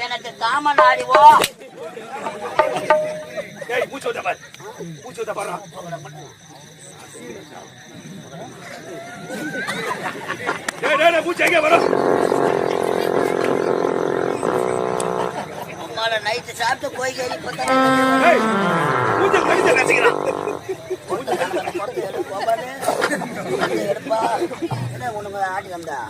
எனக்கு காம நாடிவோ அம்மால நைட்டு சாப்பிட்டு போய் கேள்வி உனக்கு ஆட்டி வந்தா